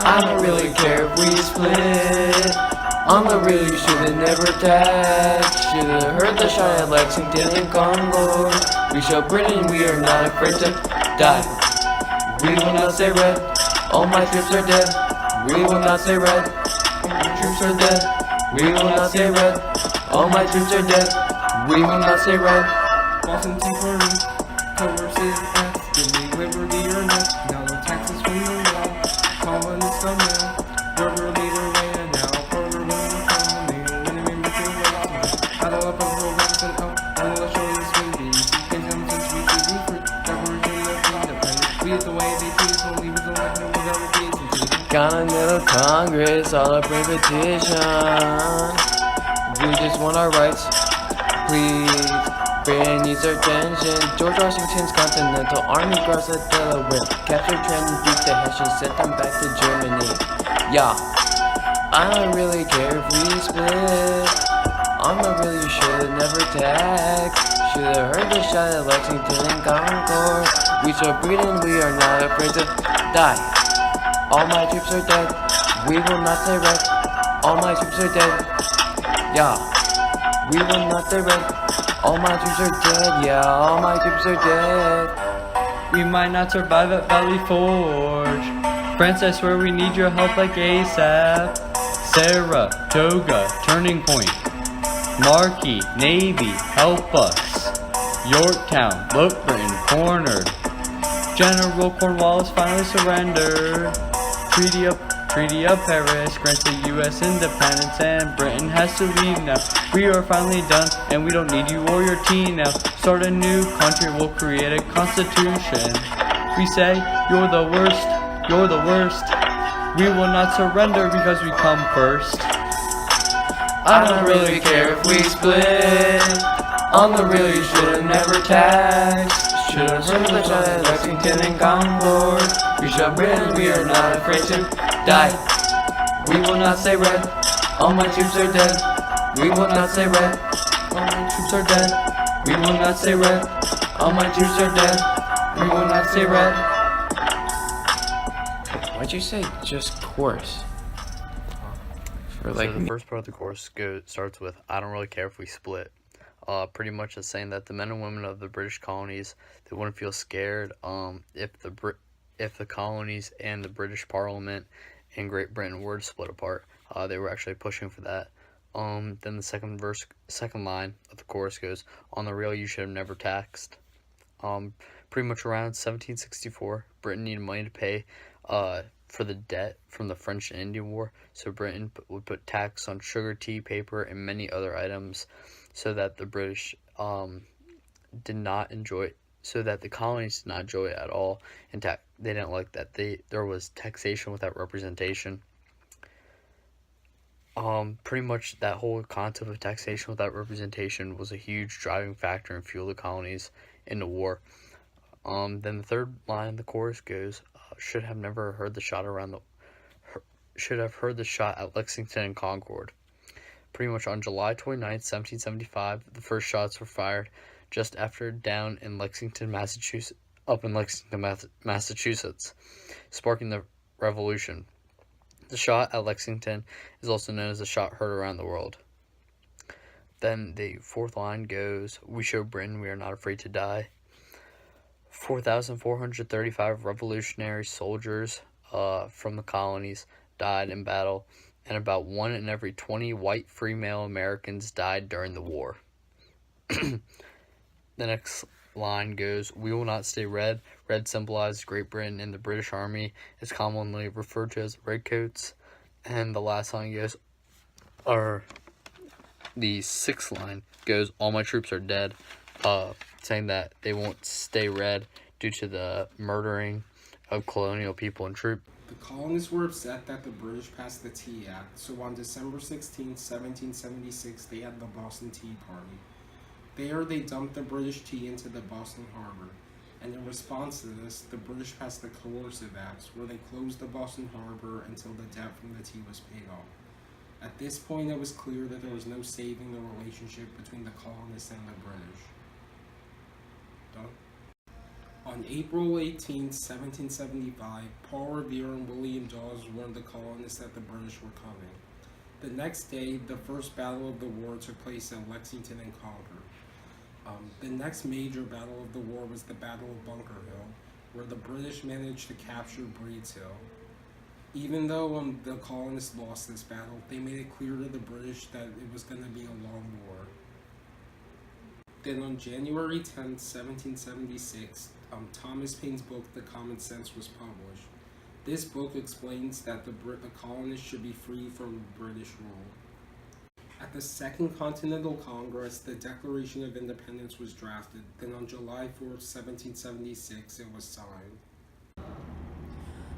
I don't really care if we split. I'm a really should've never tagged. Should've heard the shot at Lexington and Concord. We show Britain we are not afraid to die. We will not say red. All my troops are dead. We will not say red. All my troops are dead. We will not say red. All my troops are dead. We will not say red. Boston Tea Party, coercive acts, give me liberty or not. Now the taxes from the law, colonists come now. Rubber leader ran now, further than the colony. Enemy between the laws, I don't love a romance and out. I don't show you sweetie. Cause I'm since we should be free. That we're doing the independent. We is the way they treat, so leave us alone, no one ever gets it. Continental Congress, all up in petition. We just want our rights, please. Britain needs our attention. George Washington's Continental Army crossed at Delaware, captured Trenton, beat the Hessians, sent them back to Germany. Yeah, I don't really care if we split. I'm a really should've never tagged. Should've heard the shot at Lexington and Concord. We show Britain we are not afraid to die. All my troops are dead. We will not say red. All my troops are dead. Yeah, we will not say red. All my troops are dead, yeah, all my troops are dead. We might not survive at Valley Forge. France, I swear we need your help like ASAP. Saratoga, Turning Point. Marquis, Navy, help us. Yorktown, look, Britain cornered. General Cornwallis finally surrendered. Treaty of Paris grants the U.S. independence and Britain has to leave now. We are finally done and we don't need you or your team now. Start a new country, we'll create a constitution. We say, you're the worst, you're the worst. We will not surrender because we come first. I don't really care if we split. I'm the really should've never tagged. Should've heard the shot at Lexington and Concord. We show Britain we are not afraid to die. We will not say red. All my troops are dead. We will not say red. All my troops are dead. We will not say red. All my troops are dead. We will not say red. Why'd you say just chorus? So the first part of the chorus starts with, I don't really care if we split. Pretty much it's saying that the men and women of the British colonies, they wouldn't feel scared if the colonies and the British Parliament in Great Britain were to split apart. They were actually pushing for that. Then the second line of the chorus goes, on the real you should have never taxed. Pretty much around 1764, Britain needed money to pay for the debt from the French and Indian War, so Britain would put tax on sugar, tea, paper, and many other items so that the British did not enjoy it, so that the colonies did not enjoy it at all. In fact, they didn't like that there was taxation without representation. Pretty much that whole concept of taxation without representation was a huge driving factor and fueled the colonies in the war. Then the third line of the chorus goes, should have heard the shot at Lexington and Concord. Pretty much on July 29th, 1775, the first shots were fired just after down in Lexington, Massachusetts, sparking the revolution. The shot at Lexington is also known as the shot heard around the world. Then the fourth line goes, we show Britain we are not afraid to die. 4,435 revolutionary soldiers from the colonies died in battle, and about 1 in every 20 white free male Americans died during the war. The next line goes, we will not stay red. Red symbolizes Great Britain and the British Army is commonly referred to as redcoats. And the last line goes, or the sixth line goes, all my troops are dead, saying that they won't stay red due to the murdering of colonial people and troops. The colonists were upset that the British passed the Tea Act, so on December 16, 1776, they had the Boston Tea Party. There, they dumped the British tea into the Boston Harbor, and in response to this, the British passed the Coercive Acts, where they closed the Boston Harbor until the debt from the tea was paid off. At this point, it was clear that there was no saving the relationship between the colonists and the British. Done. On April 18, 1775, Paul Revere and William Dawes warned the colonists that the British were coming. The next day, the first battle of the war took place at Lexington and Concord. The next major battle of the war was the Battle of Bunker Hill, where the British managed to capture Breed's Hill. Even though the colonists lost this battle, they made it clear to the British that it was going to be a long war. Then on January 10, 1776, Thomas Paine's book, The Common Sense, was published. This book explains that the colonists should be free from British rule. At the Second Continental Congress, the Declaration of Independence was drafted. Then on July 4, 1776, it was signed.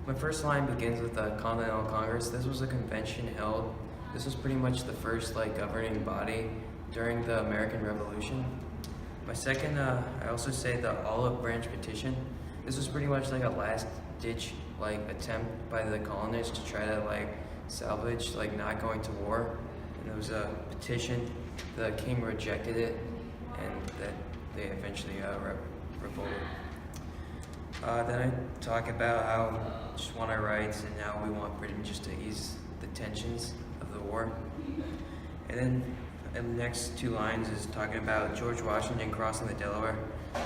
My first line begins with the Continental Congress. This was a convention held. This was pretty much the first governing body during the American Revolution. My second, I also say the Olive Branch Petition. This was pretty much a last-ditch attempt by the colonists to try to salvage not going to war. And it was a petition. The king rejected it, and that they eventually revolted. Then I talk about how we just want our rights and how we want Britain just to ease the tensions of the war. And then the next two lines is talking about George Washington crossing the Delaware.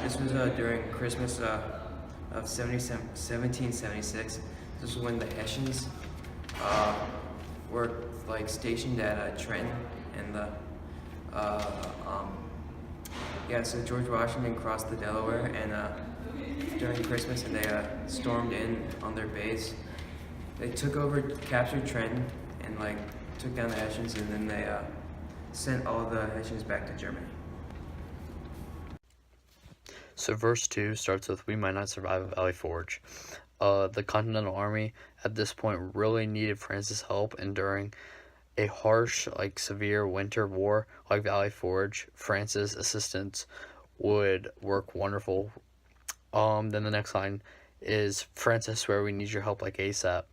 This was during Christmas of 1776. This is when the Hessians were stationed at Trenton, and so George Washington crossed the Delaware and during Christmas, and they stormed in on their base. They captured Trenton, and took down the Hessians, and then they sent all the Hessians back to Germany. So verse 2 starts with, "We might not survive at Valley Forge." The Continental Army at this point really needed France's help, and during a harsh, severe winter war like Valley Forge, France's assistance would work wonderful. Then the next line is, "France, I swear we need your help ASAP."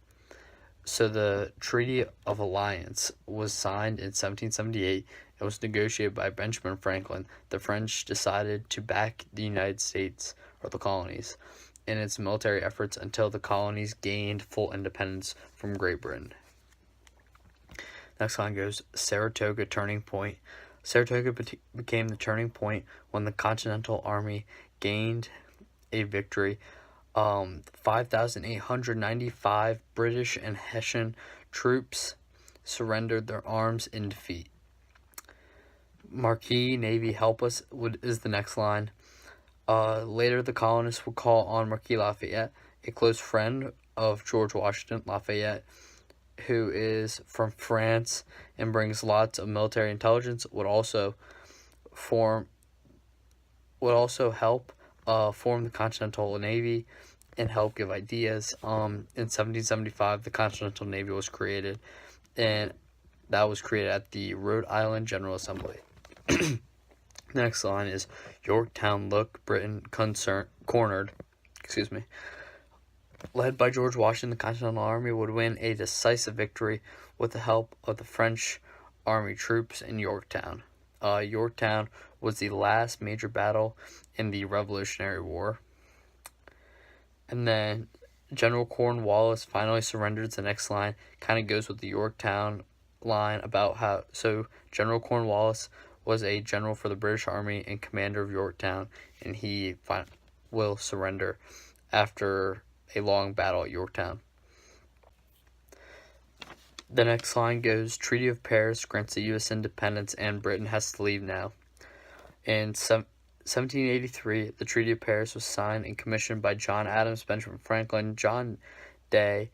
So the Treaty of Alliance was signed in 1778 and was negotiated by Benjamin Franklin. The French decided to back the United States, or the colonies, in its military efforts until the colonies gained full independence from Great Britain. Next line goes, Saratoga turning point. Saratoga became the turning point when the Continental Army gained a victory. 5,895 British and Hessian troops surrendered their arms in defeat. Marquis Navy help us is the next line. Later, the colonists would call on Marquis Lafayette, a close friend of George Washington. Lafayette, who is from France and brings lots of military intelligence, would also help form the Continental Navy and help give ideas. In 1775, the Continental Navy was created, and that was created at the Rhode Island General Assembly. Next line is, Yorktown, look, Britain cornered. Led by George Washington, the Continental Army would win a decisive victory with the help of the French Army troops in Yorktown. Yorktown was the last major battle in the Revolutionary War. And then General Cornwallis finally surrendered. The next line kind of goes with the Yorktown line about how, so General Cornwallis was a general for the British Army and commander of Yorktown, and he will surrender after a long battle at Yorktown. The next line goes, Treaty of Paris grants the U.S. independence and Britain has to leave now. In 1783, the Treaty of Paris was signed and commissioned by John Adams, Benjamin Franklin, John Day,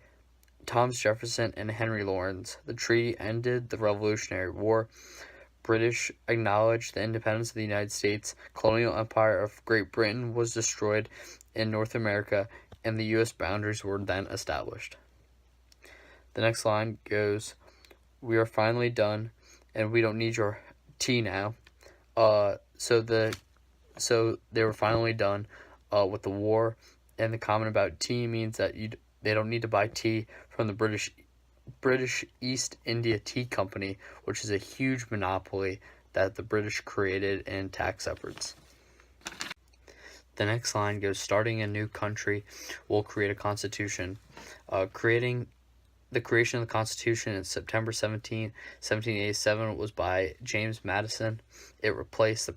Thomas Jefferson, and Henry Lawrence. The treaty ended the Revolutionary War. British acknowledged the independence of the United States. Colonial empire of Great Britain was destroyed in North America, and the U.S. boundaries were then established. The next line goes, "We are finally done, and we don't need your tea now." So they were finally done with the war, and the comment about tea means that they don't need to buy tea from the British East India Tea Company, which is a huge monopoly that the British created in tax efforts. The next line goes, "Starting a new country will create a constitution." The creation of the Constitution in September 17, 1787 was by James Madison. It replaced the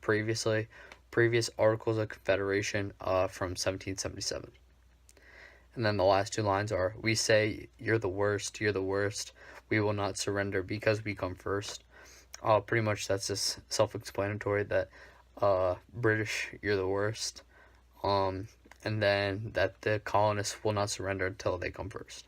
previous Articles of Confederation from 1777. And then the last two lines are, "We say, you're the worst, we will not surrender because we come first." Pretty much that's just self-explanatory that British, you're the worst. And then that the colonists will not surrender until they come first.